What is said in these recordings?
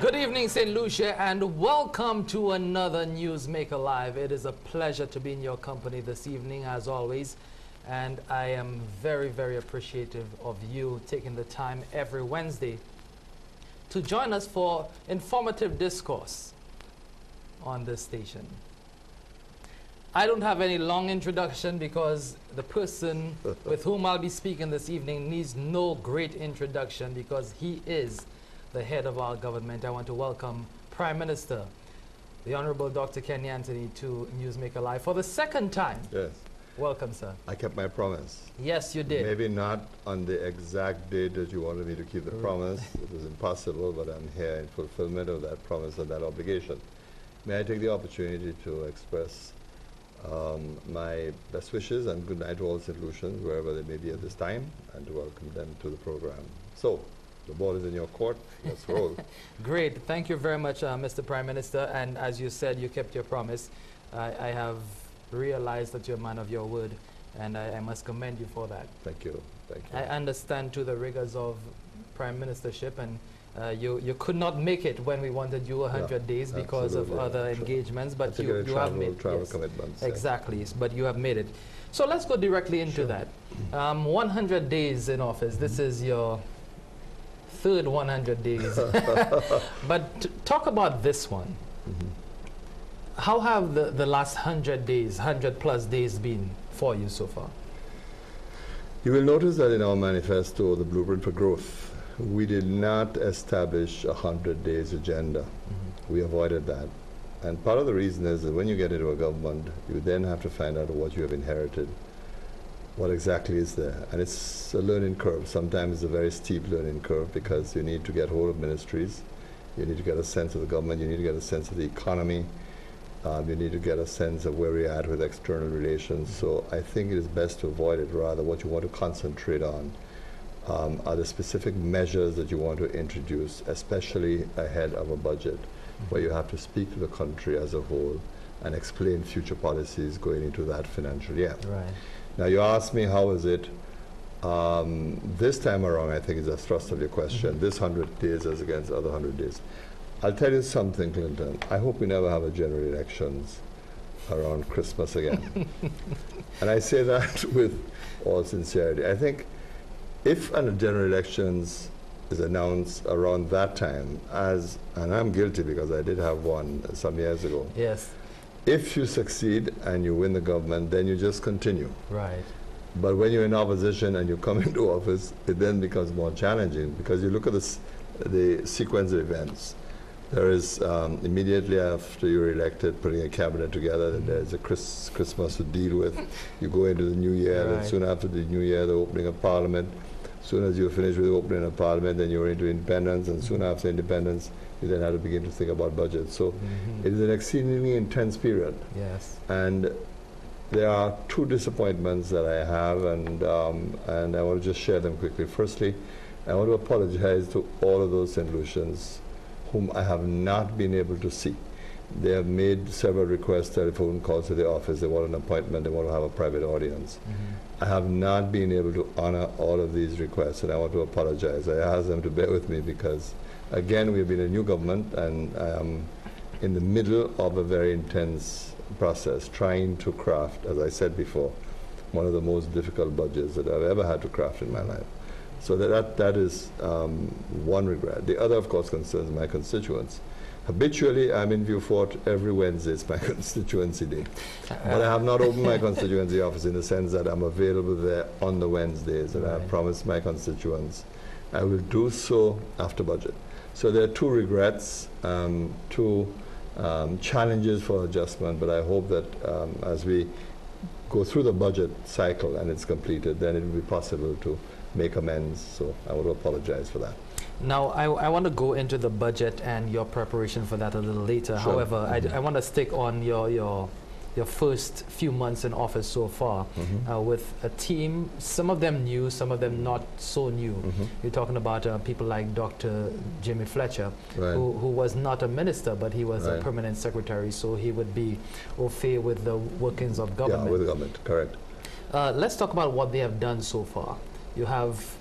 Good evening, St. Lucia, and welcome to another Newsmaker Live. It is a pleasure to be in your company this evening, as always, and I am very, very appreciative of you taking the time every Wednesday to join us for informative discourse on this station. I don't have any long introduction because the person with whom I'll be speaking this evening needs no great introduction because he is the head of our government. I want to welcome Prime Minister, the Honorable Dr. Kenny Anthony, to Newsmaker Live for the second time. Yes. Welcome, sir. I kept my promise. Yes, you did. Maybe not on the exact date that you wanted me to keep the promise. It was impossible, but I'm here in fulfillment of that promise and that obligation. May I take the opportunity to express my best wishes and good night to all St. Lucians, wherever they may be at this time, and to welcome them to the program. So, the ball is in your court. Let's roll. Great. Thank you very much, Mr. Prime Minister. And as you said, you kept your promise. I have realized that you're a man of your word, and I must commend you for that. Thank you. Thank you. I understand to the rigors of Prime Ministership, and you could not make it when we wanted you 100 days because of other engagements, but you have made travel commitments. Exactly, but you have made it. So let's go directly into that. 100 days in office. This is your third 100 days. But talk about this one. How have the last 100 days, 100 plus days been for you so far? You will notice that in our manifesto, the Blueprint for Growth, we did not establish a 100 days agenda. We avoided that. And part of the reason is that when you get into a government, you then have to find out what you have inherited, what exactly is there. And it's a learning curve. Sometimes it's a very steep learning curve because you need to get hold of ministries, you need to get a sense of the government, you need to get a sense of the economy, you need to get a sense of where we're at with external relations. So I think it is best to avoid it. Rather, what you want to concentrate on are the specific measures that you want to introduce, especially ahead of a budget, where you have to speak to the country as a whole and explain future policies going into that financial year. Right. Now, you asked me how is it this time around. I think is the thrust of your question. This 100 days as against other 100 days. I'll tell you something, Clinton. I hope we never have a general elections around Christmas again. And I say that with all sincerity. I think if a general elections is announced around that time, and I'm guilty because I did have one some years ago. Yes. If you succeed and you win the government, then you just continue. Right. But when you're in opposition and you come into office, it then becomes more challenging because you look at the sequence of events. There is immediately after you're elected, putting a cabinet together, then there's a Christmas to deal with. You go into the new year, and soon after the new year, the opening of Parliament. As soon as you finish with the opening of Parliament, then you're into independence, and soon after independence, you then have to begin to think about budget. So it is an exceedingly intense period. Yes. And there are two disappointments that I have, and I want to just share them quickly. Firstly, I want to apologize to all of those St. Lucians whom I have not been able to see. They have made several requests, telephone calls to the office. They want an appointment. They want to have a private audience. I have not been able to honor all of these requests, and I want to apologize. I ask them to bear with me because, again, we've been a new government, and I am in the middle of a very intense process, trying to craft, as I said before, one of the most difficult budgets that I've ever had to craft in my life. So that is one regret. The other, of course, concerns my constituents. Habitually, I'm in Viewfort every Wednesday. It's my constituency day. But I have not opened my constituency office in the sense that I'm available there on the Wednesdays, and I have promised my constituents I will do so after budget. So there are two regrets, two challenges for adjustment, but I hope that as we go through the budget cycle and it's completed, then it will be possible to make amends. So I want to apologize for that. Now, I want to go into the budget and your preparation for that a little later. Sure. However, I want to stick on your first few months in office so far with a team, some of them new, some of them not so new. You're talking about people like Dr. Jimmy Fletcher, who was not a minister, but he was a permanent secretary, so he would be au fait with the workings of government. Yeah, with the government, correct. Let's talk about what they have done so far. You have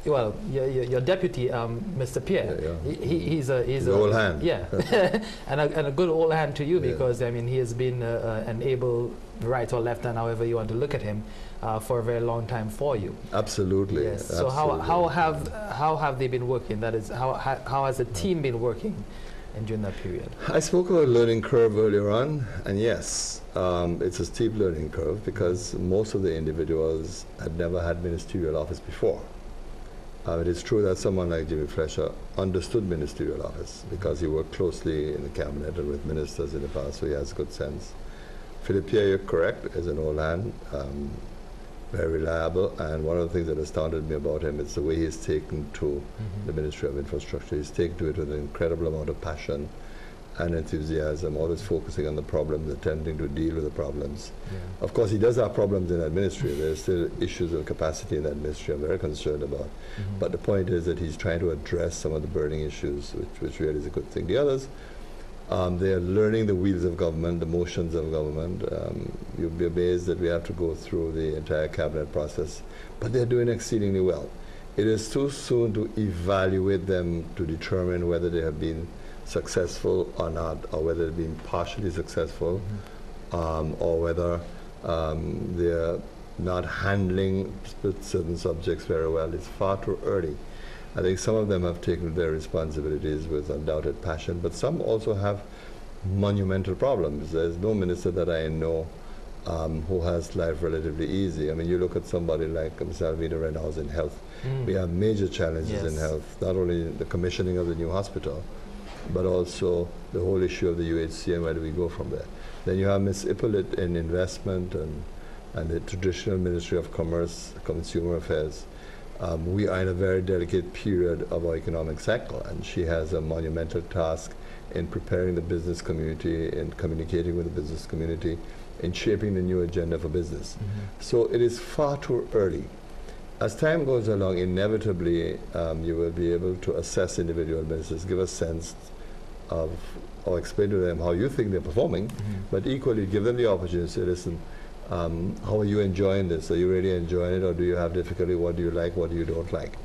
well, your deputy, Mr. Pierre, he's an old hand. Yeah, and a good old hand to you, because I mean he has been an able right or left hand, however you want to look at him, for a very long time for you. Absolutely. Yes. Absolutely. So how have they been working? That is, how has the team been working during that period? I spoke about learning curve earlier on, and yes, it's a steep learning curve because most of the individuals had never had ministerial office before. It is true that someone like Jimmy Fletcher understood ministerial office because he worked closely in the cabinet and with ministers in the past, so he has good sense. Philip Pierre, you're correct, is an old hand, very reliable, and one of the things that astounded me about him is the way he's taken to the Ministry of Infrastructure. He's taken to it with an incredible amount of passion and enthusiasm, always focusing on the problems, attempting to deal with the problems. Yeah. Of course, he does have problems in that ministry. There's still issues of capacity in that ministry I'm very concerned about. But the point is that he's trying to address some of the burning issues, which really is a good thing. The others, they are learning the wheels of government, the motions of government. You'll be amazed that we have to go through the entire cabinet process, but they're doing exceedingly well. It is too soon to evaluate them to determine whether they have been successful or not, or whether they've been partially successful, or whether they're not handling certain subjects very well. It's far too early. I think some of them have taken their responsibilities with undoubted passion, but some also have monumental problems. There's no minister that I know who has life relatively easy. I mean, you look at somebody like Ms. Alvina Reynolds in health. We have major challenges in health, not only the commissioning of the new hospital, but also the whole issue of the UHC and where do we go from there. Then you have Ms. Ippolit in investment and the traditional Ministry of Commerce, Consumer Affairs. We are in a very delicate period of our economic cycle, and she has a monumental task in preparing the business community, in communicating with the business community, in shaping the new agenda for business. So it is far too early. As time goes along, inevitably you will be able to assess individual ministers, give a sense of, or explain to them how you think they're performing, but equally give them the opportunity to say, listen, how are you enjoying this? Are you really enjoying it, or do you have difficulty? What do you like? What do you don't like?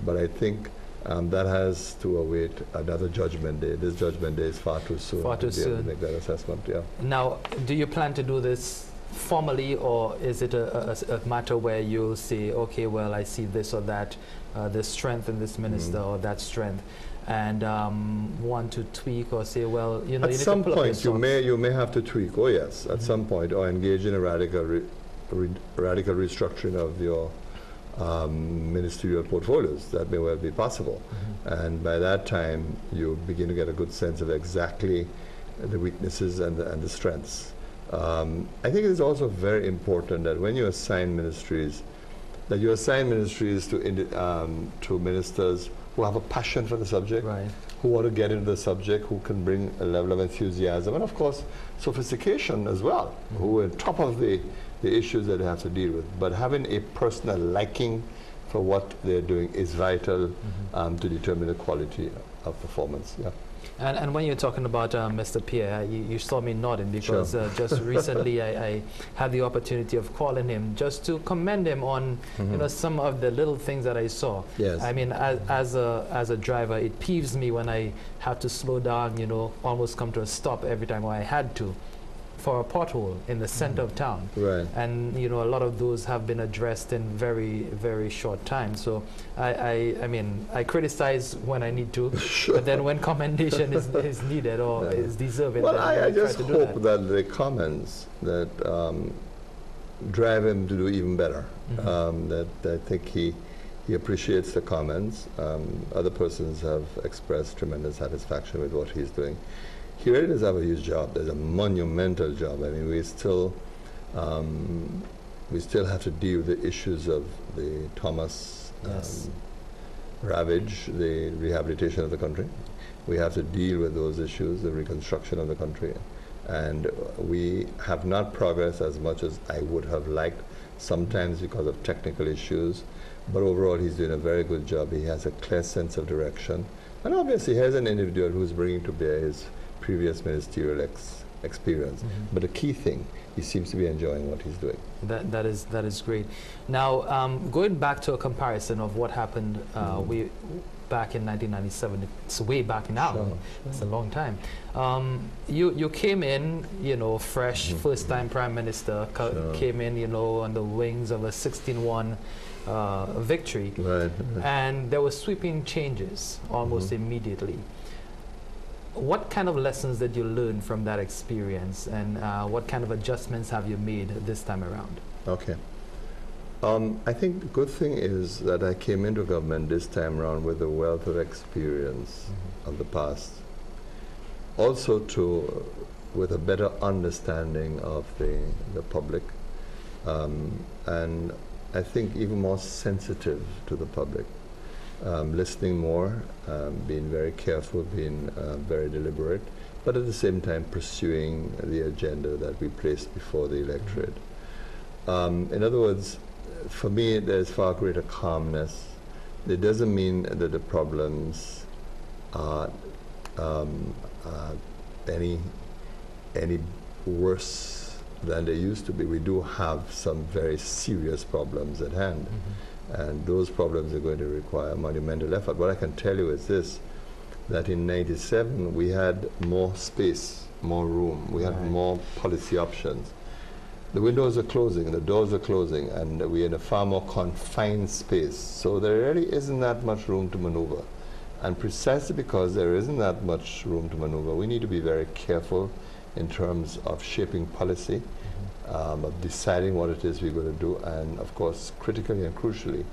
But I think that has to await another judgment day. This judgment day is far too soon to be able to make that assessment. Yeah. Now, do you plan to do this formally, or is it a matter where you'll say, okay, well, I see this or that, this strength in this minister or that strength, and want to tweak or say, well, you know, at some point you may have to tweak. Oh yes, at some point, or engage in a radical restructuring of your ministerial portfolios. That may well be possible, and by that time you begin to get a good sense of exactly the weaknesses and the strengths. I think it is also very important that when you assign ministries, that you assign ministries to ministers who have a passion for the subject, who want to get into the subject, who can bring a level of enthusiasm, and of course sophistication as well, who are on top of the issues that they have to deal with. But having a personal liking for what they're doing is vital to determine the quality of performance. Yeah. And when you're talking about Mr. Pierre, you saw me nodding because just recently I had the opportunity of calling him just to commend him on you know, some of the little things that I saw. Yes. I mean, as a driver, it peeves me when I have to slow down, you know, almost come to a stop every time, or I had to, for a pothole in the center of town. Right. And you know, a lot of those have been addressed in very, very short time. So I mean, I criticize when I need to, but then when commendation is needed or is deserving, well, then I just hope that the comments that drive him to do even better. That I think he appreciates the comments. Other persons have expressed tremendous satisfaction with what he's doing. He really does have a huge job. There's a monumental job. I mean, we still have to deal with the issues of the Thomas ravage, the rehabilitation of the country. We have to deal with those issues, the reconstruction of the country. And we have not progressed as much as I would have liked, sometimes because of technical issues. But overall, he's doing a very good job. He has a clear sense of direction. And obviously, here's an individual who's bringing to bear his previous ministerial experience. But the key thing, he seems to be enjoying what he's doing. That is great. Now, going back to a comparison of what happened back in 1997, it's way back now. Sure. It's a long time. You came in, fresh, first-time prime minister, came in, on the wings of a 16-1 victory, Right. and there were sweeping changes almost immediately. What kind of lessons did you learn from that experience, and what kind of adjustments have you made this time around? Okay. I think the good thing is that I came into government this time around with a wealth of experience of the past. Also with a better understanding of the public, and I think even more sensitive to the public. Listening more, being very careful, being very deliberate, but at the same time pursuing the agenda that we placed before the electorate. In other words, for me, there's far greater calmness. It doesn't mean that the problems are any worse than they used to be. We do have some very serious problems at hand. And those problems are going to require monumental effort. What I can tell you is this, that in '97 we had more space, more room, we had more policy options. The windows are closing, the doors are closing, and we're in a far more confined space. So there really isn't that much room to maneuver. And precisely because there isn't that much room to maneuver, we need to be very careful in terms of shaping policy, of deciding what it is we're going to do, and of course, critically and crucially,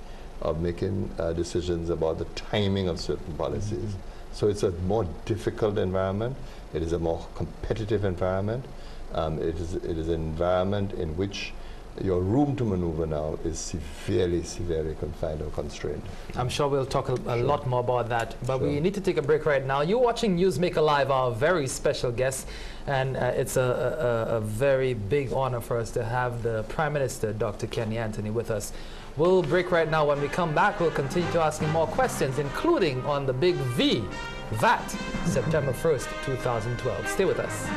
of making decisions about the timing of certain policies. So it's a more difficult environment. It is a more competitive environment. It is an environment in which your room to maneuver now is severely, severely confined or constrained. I'm sure we'll talk a lot more about that, but we need to take a break right now. You're watching Newsmaker Live, our very special guest, and it's a very big honor for us to have the Prime Minister, Dr. Kenny Anthony, with us. We'll break right now. When we come back, we'll continue to ask him more questions, including on the big V, VAT, September 1st, 2012. Stay with us.